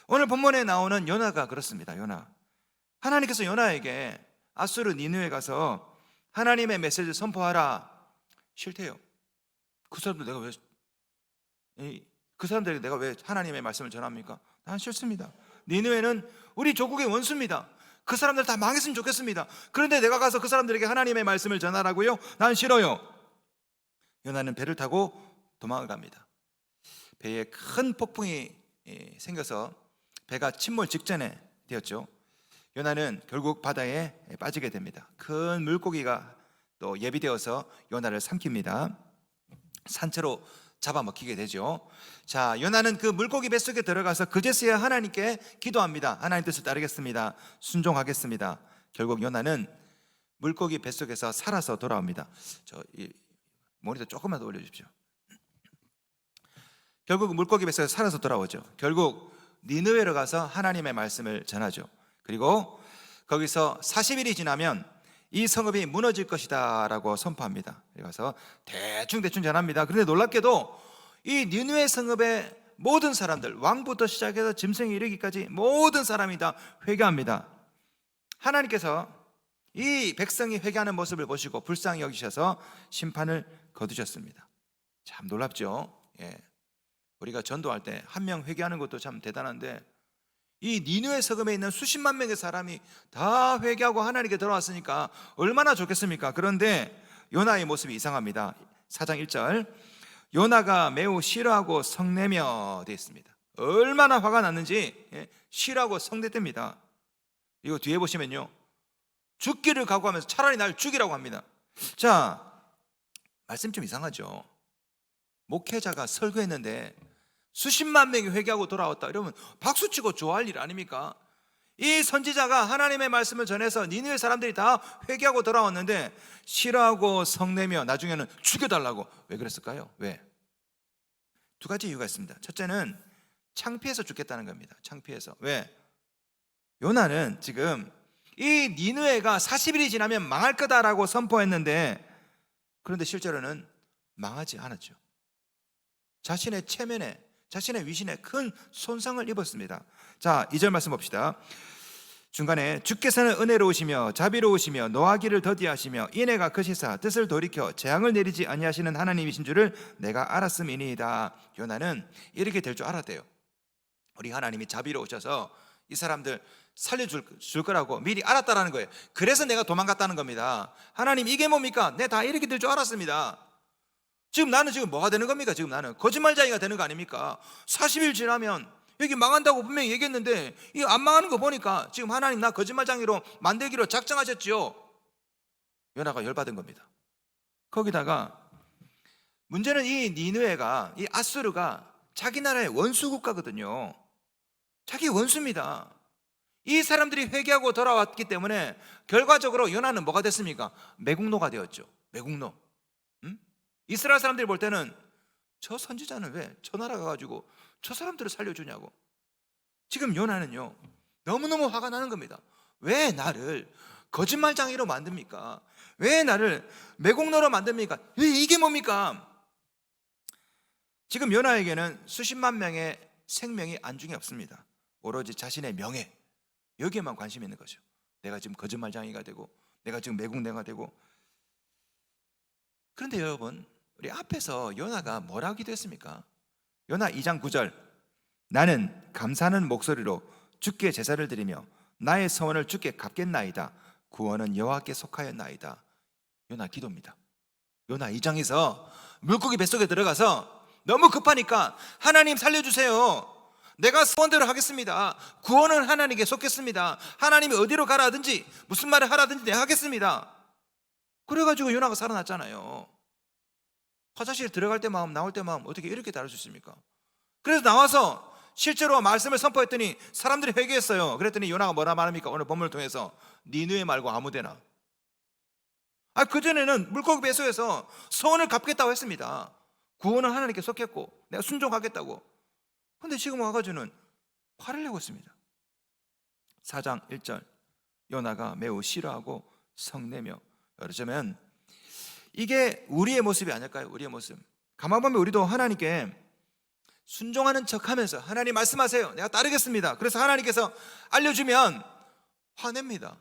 오늘 본문에 나오는 요나가 그렇습니다. 요나. 하나님께서 요나에게 아수르 니느웨에 가서 하나님의 메시지를 선포하라. 싫대요. 그 사람들에게 내가 왜 하나님의 말씀을 전합니까? 난 싫습니다. 니느웨는 우리 조국의 원수입니다. 그 사람들 다 망했으면 좋겠습니다. 그런데 내가 가서 그 사람들에게 하나님의 말씀을 전하라고요? 난 싫어요. 요나는 배를 타고 도망을 갑니다. 배에 큰 폭풍이 생겨서 배가 침몰 직전에 되었죠. 요나는 결국 바다에 빠지게 됩니다. 큰 물고기가 또 예비되어서 요나를 삼킵니다. 산채로 잡아먹히게 되죠. 자, 요나는 그 물고기 뱃속에 들어가서 그제서야 하나님께 기도합니다. 하나님 뜻을 따르겠습니다. 순종하겠습니다. 결국 요나는 물고기 뱃속에서 살아서 돌아옵니다. 이 모니터 조금만 더 올려주십시오. 결국 물고기 뱃속에서 살아서 돌아오죠. 결국 니느웨로 가서 하나님의 말씀을 전하죠. 그리고 거기서 40일이 지나면 이 성읍이 무너질 것이다 라고 선포합니다. 그래서 대충 전합니다. 그런데 놀랍게도 이 니느웨 성읍의 모든 사람들, 왕부터 시작해서 짐승에 이르기까지 모든 사람이 다 회개합니다. 하나님께서 이 백성이 회개하는 모습을 보시고 불쌍히 여기셔서 심판을 거두셨습니다. 참 놀랍죠. 우리가 전도할 때 한 명 회개하는 것도 참 대단한데 이 니느웨 성읍에 있는 수십만 명의 사람이 다 회개하고 하나님께 돌아왔으니까 얼마나 좋겠습니까? 그런데 요나의 모습이 이상합니다. 4장 1절 요나가 매우 싫어하고 성내며 되어 있습니다. 얼마나 화가 났는지 싫어하고 성내답니다. 이거 뒤에 보시면요, 죽기를 각오하면서 차라리 날 죽이라고 합니다. 자, 말씀 좀 이상하죠. 목회자가 설교했는데 수십만 명이 회개하고 돌아왔다 이러면 박수치고 좋아할 일 아닙니까? 이 선지자가 하나님의 말씀을 전해서 니느웨 사람들이 다 회개하고 돌아왔는데 싫어하고 성내며 나중에는 죽여달라고. 왜 그랬을까요? 왜? 두 가지 이유가 있습니다. 첫째는 창피해서 죽겠다는 겁니다. 창피해서. 왜? 요나는 지금 이 니느웨가 40일이 지나면 망할 거다라고 선포했는데 그런데 실제로는 망하지 않았죠. 자신의 체면에, 자신의 위신에 큰 손상을 입었습니다. 자, 2절 말씀 봅시다. 중간에 주께서는 은혜로우시며 자비로우시며 노하기를 더디하시며 인애가 크시사 뜻을 돌이켜 재앙을 내리지 아니하시는 하나님이신 줄을 내가 알았음이니이다. 요나는 이렇게 될 줄 알았대요. 우리 하나님이 자비로우셔서 이 사람들 살려줄 거라고 미리 알았다라는 거예요. 그래서 내가 도망갔다는 겁니다. 하나님, 이게 뭡니까? 내가 다 이렇게 될 줄 알았습니다. 지금 나는 지금 뭐가 되는 겁니까? 지금 나는 거짓말쟁이가 되는 거 아닙니까? 40일 지나면 여기 망한다고 분명히 얘기했는데 이거 안 망하는 거 보니까 지금 하나님 나 거짓말쟁이로 만들기로 작정하셨지요. 요나가 열받은 겁니다. 거기다가 문제는 이 니느웨가, 이 아수르가 자기 나라의 원수 국가거든요. 자기 원수입니다. 이 사람들이 회개하고 돌아왔기 때문에 결과적으로 요나는 뭐가 됐습니까? 매국노가 되었죠. 매국노. 이스라엘 사람들이 볼 때는 저 선지자는 왜 저 나라 가가지고 저 사람들을 살려주냐고. 지금 요나는요 너무너무 화가 나는 겁니다. 왜 나를 거짓말쟁이로 만듭니까? 왜 나를 매국노로 만듭니까? 왜 이게 뭡니까? 지금 요나에게는 수십만 명의 생명이 안중에 없습니다. 오로지 자신의 명예, 여기에만 관심이 있는 거죠. 내가 지금 거짓말쟁이가 되고 내가 지금 매국노가 되고. 그런데 여러분, 우리 앞에서 요나가 뭐라고 기도했습니까? 요나 2장 9절 나는 감사하는 목소리로 주께 제사를 드리며 나의 서원을 주께 갚겠나이다. 구원은 여호와께 속하였나이다. 요나 기도입니다. 요나 2장에서 물고기 뱃속에 들어가서 너무 급하니까 하나님 살려주세요. 내가 서원대로 하겠습니다. 구원은 하나님께 속겠습니다. 하나님이 어디로 가라 하든지 무슨 말을 하라든지 내가 하겠습니다. 그래가지고 요나가 살아났잖아요. 화장실 들어갈 때 마음, 나올 때 마음 어떻게 이렇게 다를 수 있습니까? 그래서 나와서 실제로 말씀을 선포했더니 사람들이 회개했어요. 그랬더니 요나가 뭐라 말합니까? 오늘 본문을 통해서 니느웨 말고 아무데나. 그전에는 물고기 뱃속에서 서원을 갚겠다고 했습니다. 구원은 하나님께 속했고 내가 순종하겠다고. 그런데 지금 와가지고는 화를 내고 있습니다. 4장 1절 요나가 매우 싫어하고 성내며. 여러분, 이게 우리의 모습이 아닐까요? 우리의 모습. 가만 보면 우리도 하나님께 순종하는 척하면서 하나님 말씀하세요, 내가 따르겠습니다. 그래서 하나님께서 알려주면 화냅니다.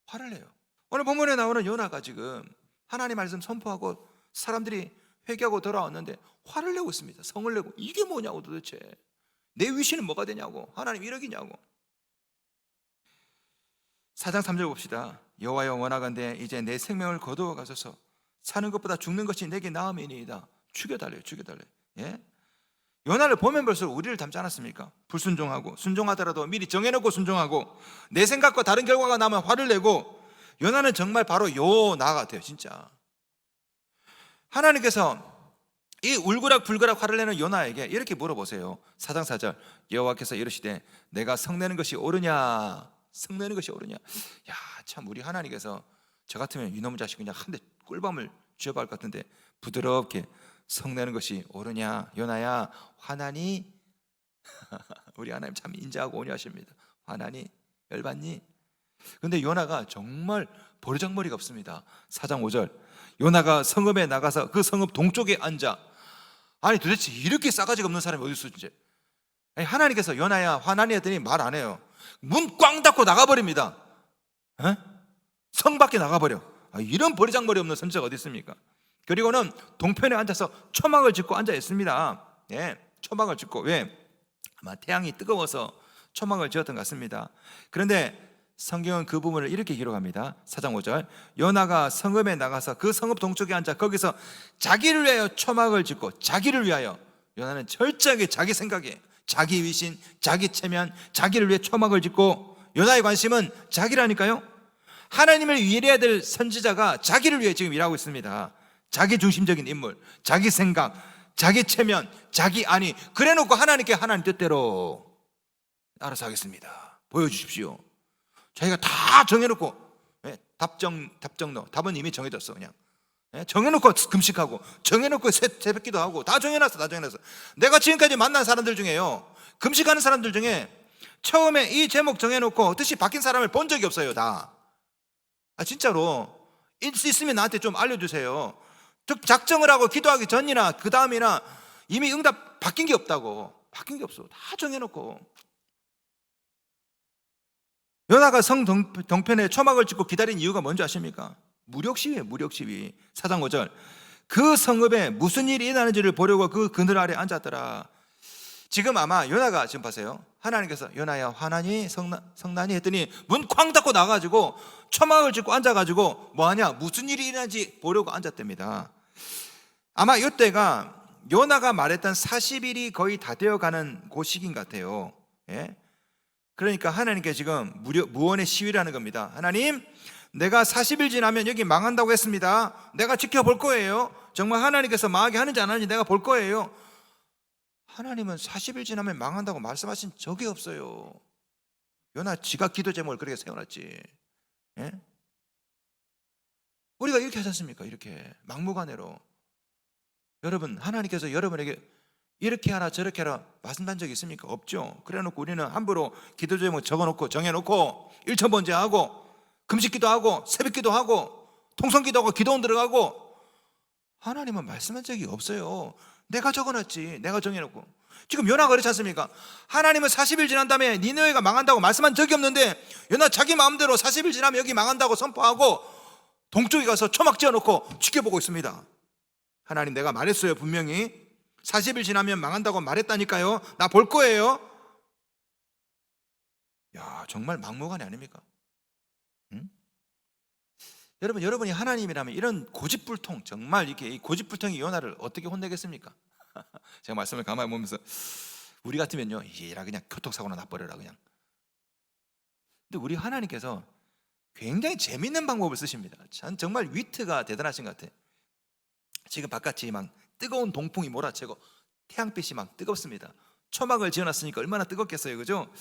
화를 내요. 오늘 본문에 나오는 요나가 지금 하나님 말씀 선포하고 사람들이 회개하고 돌아왔는데 화를 내고 있습니다. 성을 내고, 이게 뭐냐고, 도대체 내 위신은 뭐가 되냐고, 하나님 이러기냐고. 4장 3절 봅시다. 여호와여, 원하건대 이제 내 생명을 거두어 가소서. 사는 것보다 죽는 것이 내게 나음이니이다. 죽여달래요, 죽여달래요. 예? 요나를 보면 볼수록 우리를 닮지 않았습니까? 불순종하고, 순종하더라도 미리 정해놓고 순종하고, 내 생각과 다른 결과가 나면 화를 내고. 요나는 정말 바로 요나 같아요, 진짜. 하나님께서 이 울그락불그락 화를 내는 요나에게 이렇게 물어보세요. 4장 4절, 여호와께서 이르시되 내가 성내는 것이 옳으냐, 성내는 것이 옳으냐. 야, 참, 우리 하나님께서 저 같으면 이놈의 자식 그냥 한 대 꿀밤을 쥐어박을 것 같은데 부드럽게 성내는 것이 옳으냐. 요나야, 화나니? 우리 하나님 참 인자하고 온유하십니다. 화나니? 열받니? 근데 요나가 정말 버르장머리가 없습니다. 4장 5절, 요나가 성읍에 나가서 그 성읍 동쪽에 앉아. 아니, 도대체 이렇게 싸가지가 없는 사람이 어디 있어 이제. 아니, 하나님께서 요나야 화나니 했더니 말 안 해요. 문 꽝 닫고 나가버립니다. 에? 성 밖에 나가버려. 이런 버르장머리 없는 선지자가 어디 있습니까? 그리고는 동편에 앉아서 초막을 짓고 앉아 있습니다. 예, 초막을 짓고. 왜? 아마 태양이 뜨거워서 초막을 지었던 것 같습니다. 그런데 성경은 그 부분을 이렇게 기록합니다. 4장 5절, 요나가 성읍에 나가서 그 성읍 동쪽에 앉아 거기서 자기를 위하여 초막을 짓고. 자기를 위하여. 요나는 철저하게 자기 생각에, 자기 위신, 자기 체면, 자기를 위해 초막을 짓고. 요나의 관심은 자기라니까요. 하나님을 위해야 될 선지자가 자기를 위해 지금 일하고 있습니다. 자기 중심적인 인물, 자기 생각, 자기 체면, 자기 안위. 그래놓고 하나님께 하나님 뜻대로 알아서 하겠습니다, 보여주십시오. 자기가 다 정해놓고, 답정너, 답은 이미 정해졌어. 그냥 정해놓고 금식하고, 정해놓고 새벽기도 하고, 다 정해놨어. 내가 지금까지 만난 사람들 중에요, 금식하는 사람들 중에 처음에 이 제목 정해놓고 뜻이 바뀐 사람을 본 적이 없어요. 다. 진짜로. 있으면 나한테 좀 알려주세요. 작정을 하고 기도하기 전이나 그 다음이나 이미 응답 바뀐 게 없다고. 바뀐 게 없어. 다 정해놓고. 요나가 성 동편에 초막을 짓고 기다린 이유가 뭔지 아십니까? 무력시위예요, 무력시위. 4장 5절, 그 성읍에 무슨 일이 일어나는지를 보려고 그 그늘 아래 앉았더라. 지금 아마 요나가, 지금 보세요, 하나님께서 요나야 화나니 성나니 했더니 문 쾅 닫고 나가지고 초막을 짓고 앉아가지고 뭐하냐, 무슨 일이 일어나는지 보려고 앉았답니다. 아마 이때가 요나가 말했던 40일이 거의 다 되어가는 그 시기인 것 같아요. 예? 그러니까 하나님께 지금 무언의 시위라는 겁니다. 하나님, 내가 40일 지나면 여기 망한다고 했습니다. 내가 지켜볼 거예요. 정말 하나님께서 망하게 하는지 안 하는지 내가 볼 거예요. 하나님은 40일 지나면 망한다고 말씀하신 적이 없어요. 요나 지가 기도 제목을 그렇게 세워놨지. 예? 우리가 이렇게 하지 않습니까? 이렇게 막무가내로. 여러분, 하나님께서 여러분에게 이렇게 하라 저렇게 하라 말씀한 적이 있습니까? 없죠. 그래놓고 우리는 함부로 기도 제목 적어놓고 정해놓고 일천번제하고 금식기도 하고 새벽기도 하고 통성기도 하고 기도원 들어가고. 하나님은 말씀한 적이 없어요. 내가 적어놨지. 내가 정해놓고. 지금 요나가 그렇지 않습니까? 하나님은 40일 지난 다음에 니느웨가 망한다고 말씀한 적이 없는데 요나 자기 마음대로 40일 지나면 여기 망한다고 선포하고 동쪽에 가서 초막 지어놓고 지켜보고 있습니다. 하나님, 내가 말했어요, 분명히 40일 지나면 망한다고 말했다니까요. 나 볼 거예요. 야, 정말 막무가내 아닙니까? 응? 여러분이 하나님이라면 이런 고집불통, 정말 이렇게 이 고집불통이 요나를 어떻게 혼내겠습니까? 제가 말씀을 가만히 보면서 우리 같으면요, 이라 그냥 교통사고나 나버려라 그냥. 근데 우리 하나님께서 굉장히 재밌는 방법을 쓰십니다. 전 정말 위트가 대단하신 것 같아요. 지금 바깥이 막 뜨거운 동풍이 몰아치고 태양빛이 막 뜨겁습니다. 초막을 지어놨으니까 얼마나 뜨겁겠어요, 그죠?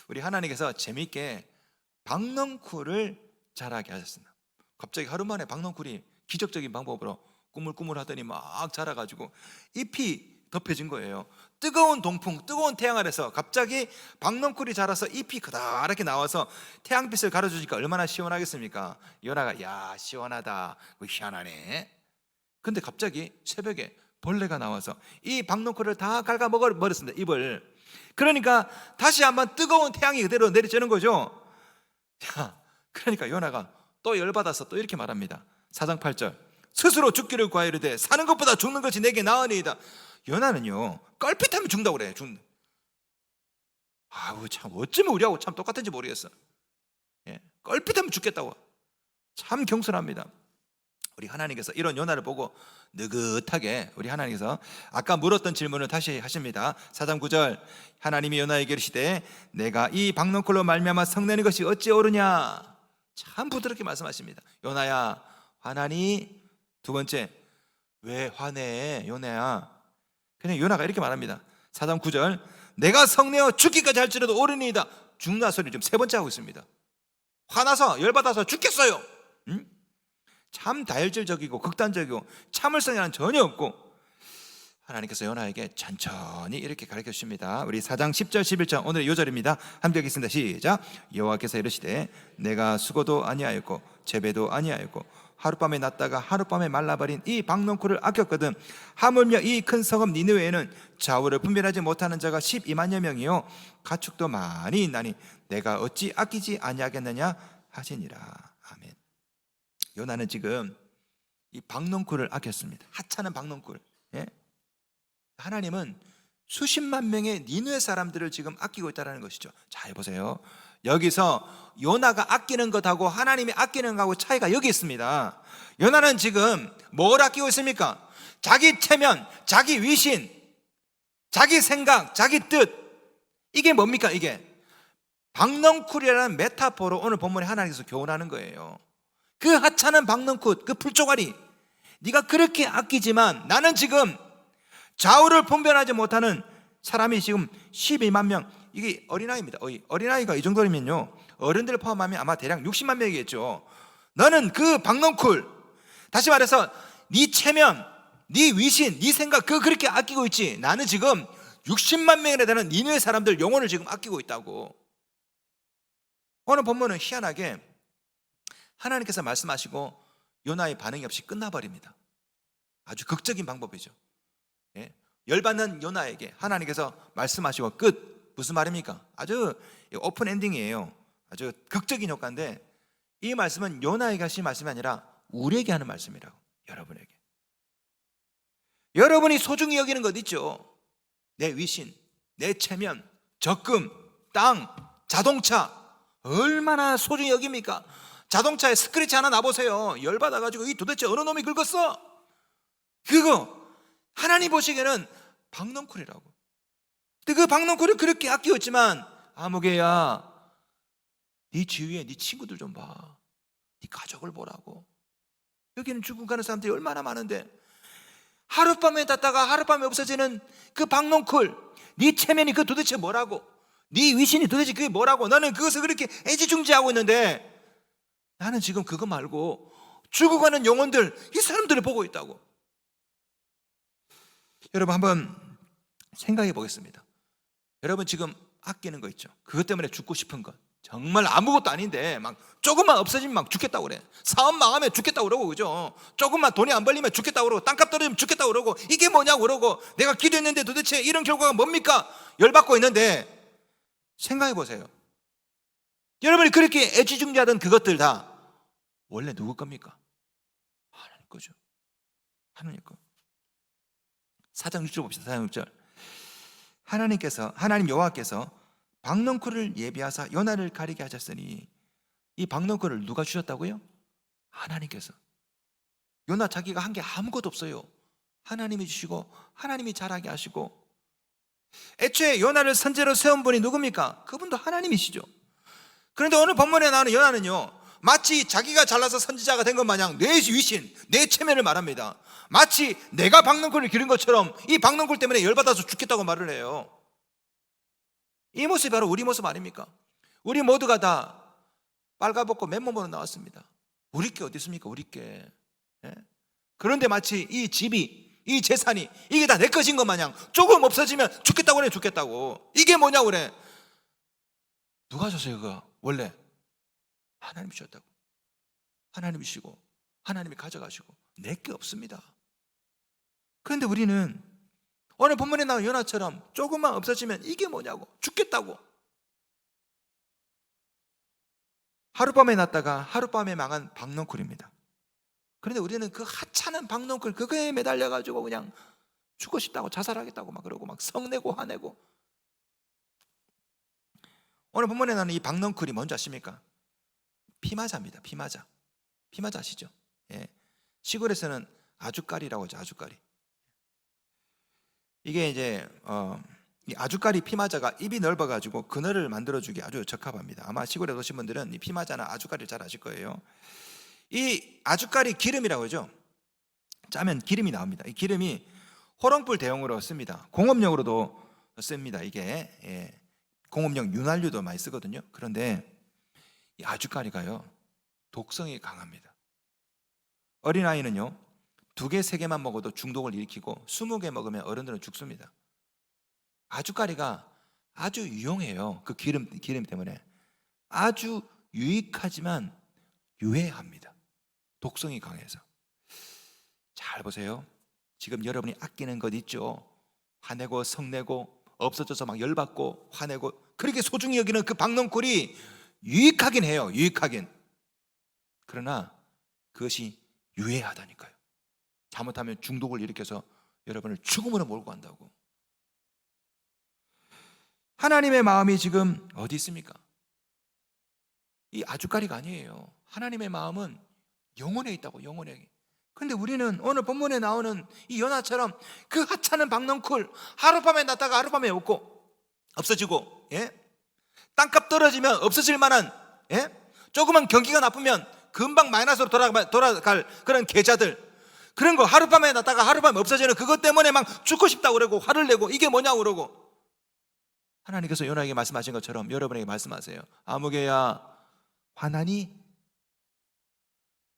우리 하나님께서 재미있게 박넝쿨을 자라게 하셨습니다. 갑자기 하루 만에 박넝쿨이 기적적인 방법으로 꾸물꾸물 하더니 막 자라가지고 잎이 덮여진 거예요. 뜨거운 동풍, 뜨거운 태양 아래서 갑자기 박넝쿨이 자라서 잎이 그다랗게 나와서 태양빛을 가려주니까 얼마나 시원하겠습니까? 요나가 야, 시원하다, 희한하네. 근데 갑자기 새벽에 벌레가 나와서 이 박농쿨을 다 갉아먹어버렸습니다, 입을. 그러니까 다시 한번 뜨거운 태양이 그대로 내려지는 거죠. 자, 그러니까 요나가 또 열받아서 또 이렇게 말합니다. 4장 8절, 스스로 죽기를 구하이르되 사는 것보다 죽는 것이 내게 나으니이다. 요나는요, 껄핏하면 죽는다고 그래. 아우, 참 어쩌면 우리하고 참 똑같은지 모르겠어. 예, 껄핏하면 죽겠다고. 참 경솔합니다. 우리 하나님께서 이런 요나를 보고 느긋하게, 우리 하나님께서 아까 물었던 질문을 다시 하십니다. 4장 9절, 하나님이 요나에게 이르시되 내가 이 박농쿨로 말미암아 성내는 것이 어찌 옳으냐. 참 부드럽게 말씀하십니다. 요나야, 화나니? 두 번째, 왜 화내 요나야? 그냥 요나가 이렇게 말합니다. 4장 9절, 내가 성내어 죽기까지 할지라도 옳으니이다. 죽나 소리 지금 세 번째 하고 있습니다. 화나서 열받아서 죽겠어요. 응? 참 다혈질적이고 극단적이고 참을성이 전혀 없고, 하나님께서 요나에게 천천히 이렇게 가르쳐 주십니다. 우리 4장 10절 11절 오늘의 요절입니다. 함께 읽겠습니다. 시작. 여호와께서 이르시되 내가 수고도 아니하였고 재배도 아니하였고 하룻밤에 났다가 하룻밤에 말라버린 이 박농쿨을 아꼈거든. 하물며 이 큰 성읍 니느웨에는 좌우를 분별하지 못하는 자가 12만여 명이요 가축도 많이 있나니 내가 어찌 아끼지 아니하겠느냐 하시니라. 아멘. 요나는 지금 이 박농쿨을 아꼈습니다. 하찮은 박농쿨. 예? 하나님은 수십만 명의 니느웨 사람들을 지금 아끼고 있다는 것이죠. 자, 보세요. 여기서 요나가 아끼는 것하고 하나님이 아끼는 것하고 차이가 여기 있습니다. 요나는 지금 뭘 아끼고 있습니까? 자기 체면, 자기 위신, 자기 생각, 자기 뜻. 이게 뭡니까? 이게 박농쿨이라는 메타포로 오늘 본문에 하나님께서 교훈하는 거예요. 그 하찮은 박농쿨, 그 풀조가리, 네가 그렇게 아끼지만 나는 지금 좌우를 분별하지 못하는 사람이 지금 12만 명. 이게 어린아이입니다. 어린아이가 이 정도면요, 어른들 포함하면 아마 대략 60만 명이겠죠. 너는 그 박농쿨, 다시 말해서 네 체면, 네 위신, 네 생각, 그렇게 아끼고 있지. 나는 지금 60만 명이나 되는 니느웨 사람들 영혼을 지금 아끼고 있다고. 오늘 본문은 희한하게 하나님께서 말씀하시고 요나의 반응이 없이 끝나버립니다. 아주 극적인 방법이죠. 예? 열받는 요나에게 하나님께서 말씀하시고 끝. 무슨 말입니까? 아주 오픈 엔딩이에요. 아주 극적인 효과인데, 이 말씀은 요나에게 하신 말씀이 아니라 우리에게 하는 말씀이라고. 여러분에게. 여러분이 소중히 여기는 것 있죠. 내 위신, 내 체면, 적금, 땅, 자동차 얼마나 소중히 여깁니까? 자동차에 스크래치 하나 놔보세요. 열받아가지고 이 도대체 어느 놈이 긁었어? 그거 하나님 보시기에는 박농쿨이라고. 근데 그 박농쿨을 그렇게 아끼었지만, 아무개야, 네 주위에 네 친구들 좀 봐. 네 가족을 보라고. 여기는 죽음 가는 사람들이 얼마나 많은데, 하룻밤에 땄다가 하룻밤에 없어지는 그 박농쿨, 네 체면이 그 도대체 뭐라고? 네 위신이 도대체 그게 뭐라고? 나는 그것을 그렇게 애지중지하고 있는데, 나는 지금 그거 말고 죽어가는 영혼들, 이 사람들을 보고 있다고. 여러분 한번 생각해 보겠습니다. 여러분 지금 아끼는 거 있죠? 그것 때문에 죽고 싶은 것, 정말 아무것도 아닌데 막 조금만 없어지면 막 죽겠다고 그래. 사업 망하면 죽겠다고 그러고, 그죠? 조금만 돈이 안 벌리면 죽겠다고 그러고, 땅값 떨어지면 죽겠다고 그러고, 이게 뭐냐고 그러고, 내가 기도했는데 도대체 이런 결과가 뭡니까? 열받고 있는데, 생각해 보세요. 여러분이 그렇게 애지중지하던 그것들 다 원래 누구 겁니까? 하나님 거죠. 하나님 거. 4장 6절 봅시다. 4장 6절. 하나님 여호와께서 박농쿨을 예비하사 요나를 가리게 하셨으니, 이 박농쿨을 누가 주셨다고요? 하나님께서. 요나 자기가 한 게 아무것도 없어요. 하나님이 주시고 하나님이 잘하게 하시고, 애초에 요나를 선제로 세운 분이 누굽니까? 그분도 하나님이시죠. 그런데 오늘 본문에 나오는 요나는요, 마치 자기가 잘나서 선지자가 된 것 마냥 내 위신, 내 체면을 말합니다. 마치 내가 박농쿨을 기른 것처럼 이 박농쿨 때문에 열받아서 죽겠다고 말을 해요. 이 모습이 바로 우리 모습 아닙니까? 우리 모두가 다 빨가벗고 맨몸으로 나왔습니다. 우리 게 어디 있습니까? 우리 게. 예? 그런데 마치 이 집이, 이 재산이 이게 다 내 것인 것 마냥 조금 없어지면 죽겠다고 그래. 죽겠다고. 이게 뭐냐고 그래. 누가 줬어요 그거? 원래 하나님이 주셨다고. 하나님이시고 하나님이 가져가시고 내 게 없습니다. 그런데 우리는 오늘 본문에 나온 요나처럼 조금만 없어지면 이게 뭐냐고, 죽겠다고. 하룻밤에 났다가 하룻밤에 망한 박넝쿨입니다. 그런데 우리는 그 하찮은 박넝쿨 그거에 매달려가지고 그냥 죽고 싶다고, 자살하겠다고 막 그러고 막 성내고 화내고. 오늘 본문에 나오는 이 박넝쿨이 뭔지 아십니까? 피마자입니다. 피마자. 피마자 아시죠? 예. 시골에서는 아주까리라고 하죠. 아주까리. 이게 이제 이 아주까리 피마자가 입이 넓어가지고 그늘을 만들어주기 아주 적합합니다. 아마 시골에 오신 분들은 이 피마자나 아주까리를 잘 아실 거예요. 이 아주까리 기름이라고 하죠. 짜면 기름이 나옵니다. 이 기름이 호롱불 대용으로 씁니다. 공업용으로도 씁니다. 이게 공업용 윤활유도 많이 쓰거든요. 그런데 이 아주까리가요, 독성이 강합니다. 어린아이는요 2개, 3개만 먹어도 중독을 일으키고 20개 먹으면 어른들은 죽습니다. 아주까리가 아주 유용해요. 그 기름 때문에 아주 유익하지만 유해합니다. 독성이 강해서. 잘 보세요. 지금 여러분이 아끼는 것 있죠? 화내고 성내고 없어져서 막 열받고 화내고 그렇게 소중히 여기는 그 박넝쿨이 유익하긴 해요. 유익하긴. 그러나 그것이 유해하다니까요. 잘못하면 중독을 일으켜서 여러분을 죽음으로 몰고 간다고. 하나님의 마음이 지금 어디 있습니까? 이 아주까리가 아니에요. 하나님의 마음은 영혼에 있다고. 영혼에. 근데 우리는 오늘 본문에 나오는 이 요나처럼 그 하찮은 박넝쿨 하룻밤에 났다가 하룻밤에 없어지고, 땅값 떨어지면 없어질 만한, 조그만 경기가 나쁘면 금방 마이너스로 돌아갈 그런 계좌들, 그런 거 하룻밤에 났다가 하룻밤에 없어지는 그것 때문에 막 죽고 싶다고 그러고 화를 내고 이게 뭐냐고 그러고. 하나님께서 요나에게 말씀하신 것처럼 여러분에게 말씀하세요. 아무개야, 화나니?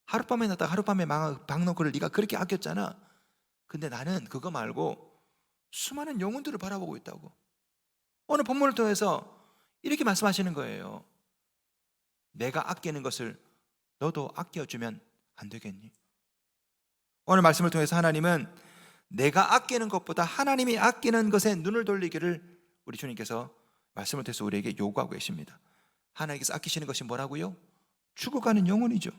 하룻밤에 났다가 하룻밤에 망한 박넝쿨을 네가 그렇게 아꼈잖아. 근데 나는 그거 말고 수많은 영혼들을 바라보고 있다고. 오늘 본문을 통해서 이렇게 말씀하시는 거예요. 내가 아끼는 것을 너도 아껴주면 안 되겠니? 오늘 말씀을 통해서 하나님은 내가 아끼는 것보다 하나님이 아끼는 것에 눈을 돌리기를 우리 주님께서 말씀을 통해서 우리에게 요구하고 계십니다. 하나님께서 아끼시는 것이 뭐라고요? 죽어가는 영혼이죠.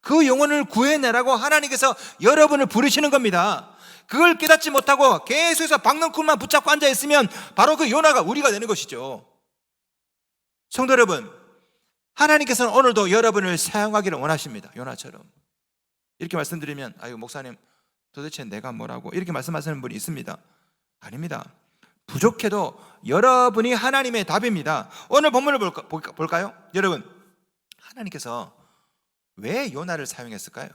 그 영혼을 구해내라고 하나님께서 여러분을 부르시는 겁니다. 그걸 깨닫지 못하고 계속해서 박넝쿨만 붙잡고 앉아있으면 바로 그 요나가 우리가 되는 것이죠. 성도 여러분, 하나님께서는 오늘도 여러분을 사용하기를 원하십니다. 요나처럼. 이렇게 말씀드리면 아유 목사님 도대체 내가 뭐라고 이렇게 말씀하시는 분이 있습니다. 아닙니다. 부족해도 여러분이 하나님의 답입니다. 오늘 본문을 볼까요? 여러분, 하나님께서 왜 요나를 사용했을까요?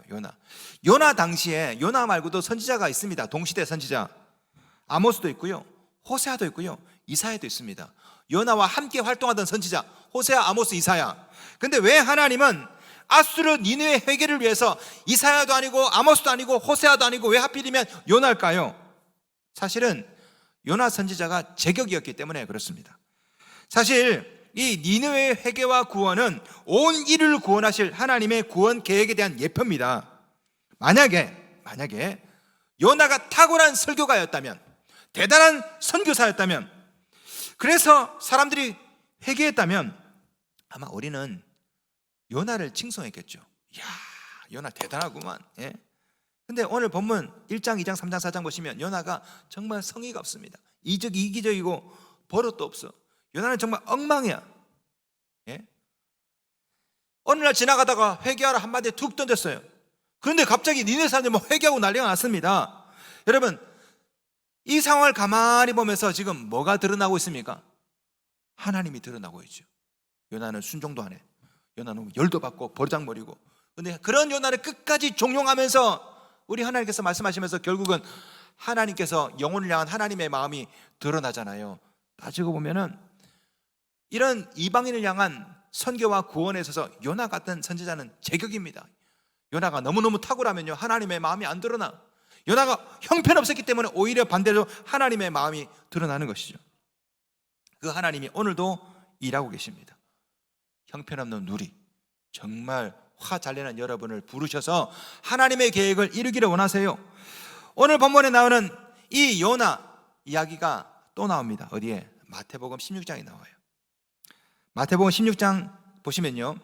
요나 당시에 요나 말고도 선지자가 있습니다. 동시대 선지자 아모스도 있고요, 호세아도 있고요, 이사야도 있습니다. 요나와 함께 활동하던 선지자 호세아, 아모스, 이사야. 근데 왜 하나님은 아수르 니느웨 회개를 위해서 이사야도 아니고 아모스도 아니고 호세아도 아니고 왜 하필이면 요나일까요? 사실은 요나 선지자가 제격이었기 때문에 그렇습니다. 사실 이 니느웨 회개와 구원은 온 인류를 구원하실 하나님의 구원 계획에 대한 예표입니다. 만약에 요나가 탁월한 설교가였다면, 대단한 선교사였다면, 그래서 사람들이 회개했다면 아마 우리는 요나를 칭송했겠죠. 이야, 요나 대단하구만. 근데 오늘 본문 1장, 2장, 3장, 4장 보시면 요나가 정말 성의가 없습니다. 이기적이고 버릇도 없어. 요나는 정말 엉망이야. 어느 날 지나가다가 회개하라 한마디에 툭 던졌어요. 그런데 갑자기 니네 사람들이 뭐 회개하고 난리가 났습니다. 여러분, 이 상황을 가만히 보면서 지금 뭐가 드러나고 있습니까? 하나님이 드러나고 있죠. 요나는 순종도 안 해. 요나는 열도 받고 버르장머리고. 근데 그런 요나를 끝까지 종용하면서 우리 하나님께서 말씀하시면서 결국은 하나님께서 영혼을 향한 하나님의 마음이 드러나잖아요. 따지고 보면은 이런 이방인을 향한 선교와 구원에 있어서 요나 같은 선지자는 제격입니다. 요나가 너무너무 탁월하면요 하나님의 마음이 안 드러나. 요나가 형편없었기 때문에 오히려 반대로 하나님의 마음이 드러나는 것이죠. 그 하나님이 오늘도 일하고 계십니다. 형편없는 누리, 정말 화 잘 내는 여러분을 부르셔서 하나님의 계획을 이루기를 원하세요. 오늘 본문에 나오는 이 요나 이야기가 또 나옵니다. 어디에? 마태복음 16장에 나와요. 마태복음 16장 보시면요,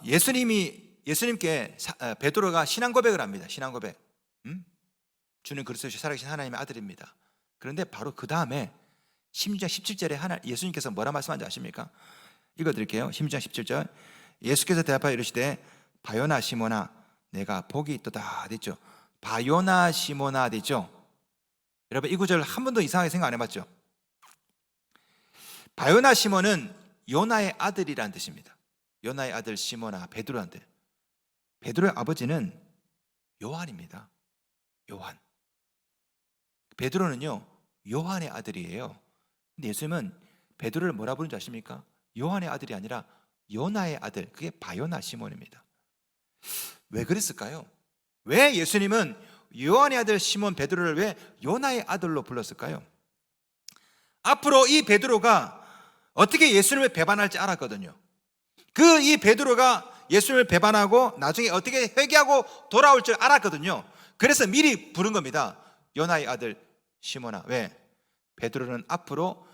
예수님께 베드로가 신앙 고백을 합니다. 신앙 고백. 주는 그리스도시 살아계신 하나님의 아들입니다. 그런데 바로 그 다음에 16장 17절에 예수님께서 뭐라 말씀하는지 아십니까? 읽어드릴게요. 16장 17절. 예수께서 대답하여 이르시되 바요나 시몬아 내가 복이 있도다 됐죠. 바요나 시몬아 됐죠. 여러분 이 구절 한 번도 이상하게 생각 안 해봤죠? 바요나 시몬은 요나의 아들이라는 뜻입니다. 요나의 아들 시몬아, 베드로한테. 베드로의 아버지는 요한입니다. 요한. 베드로는요 요한의 아들이에요. 근데 예수님은 베드로를 뭐라 부르는지 아십니까? 요한의 아들이 아니라 요나의 아들, 그게 바요나 시몬입니다. 왜 그랬을까요? 왜 예수님은 요한의 아들 시몬 베드로를 왜 요나의 아들로 불렀을까요? 앞으로 이 베드로가 어떻게 예수님을 배반할지 알았거든요. 이 베드로가 예수님을 배반하고 나중에 어떻게 회개하고 돌아올 줄 알았거든요. 그래서 미리 부른 겁니다. 요나의 아들 시몬아. 왜? 베드로는 앞으로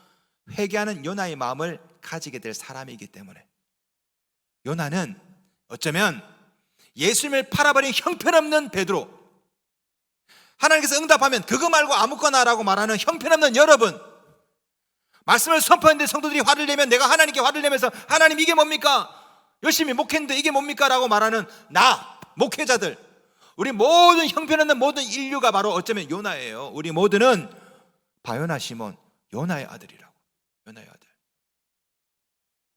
회개하는 요나의 마음을 가지게 될 사람이기 때문에. 요나는 어쩌면 예수님을 팔아버린 형편없는 베드로, 하나님께서 응답하면 그거 말고 아무거나라고 말하는 형편없는 여러분, 말씀을 선포했는데 성도들이 화를 내면 내가 하나님께 화를 내면서 하나님 이게 뭡니까? 열심히 목했는데 이게 뭡니까? 라고 말하는 목회자들, 우리 모든 형편없는 모든 인류가 바로 어쩌면 요나예요. 우리 모두는 바요나 시몬, 요나의 아들이라고. 요나의 아들.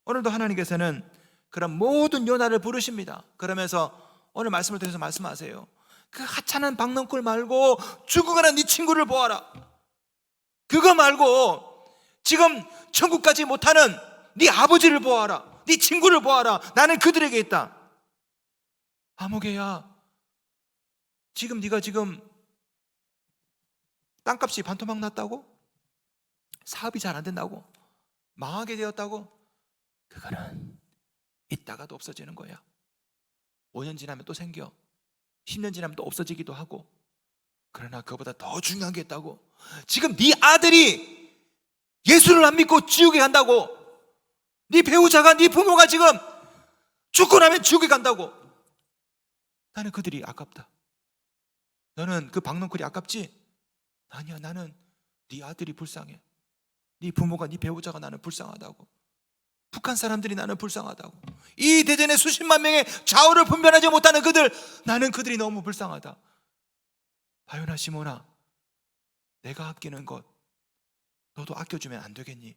오늘도 하나님께서는 그런 모든 요나를 부르십니다. 그러면서 오늘 말씀을 통해서 말씀하세요. 그 하찮은 박넝쿨 말고 죽어가는 네 친구를 보아라. 그거 말고 지금 천국 가지 못하는 네 아버지를 보아라. 네 친구를 보아라. 나는 그들에게 있다. 아무개야, 지금 네가 지금 땅값이 반토막 났다고? 사업이 잘 안 된다고? 망하게 되었다고? 그거는 있다가도 없어지는 거야. 5년 지나면 또 생겨. 10년 지나면 또 없어지기도 하고. 그러나 그보다 더 중요한 게 있다고. 지금 네 아들이 예수를 안 믿고 지옥에 간다고. 네 배우자가, 네 부모가 지금 죽고 나면 지옥에 간다고. 나는 그들이 아깝다. 너는 그 박넝쿨이 아깝지? 아니야, 나는 네 아들이 불쌍해. 네 부모가, 네 배우자가 나는 불쌍하다고. 북한 사람들이 나는 불쌍하다고. 이 대전에 수십만 명의 좌우를 분별하지 못하는 그들, 나는 그들이 너무 불쌍하다. 바요나 시몬아, 내가 아끼는 것 너도 아껴주면 안 되겠니?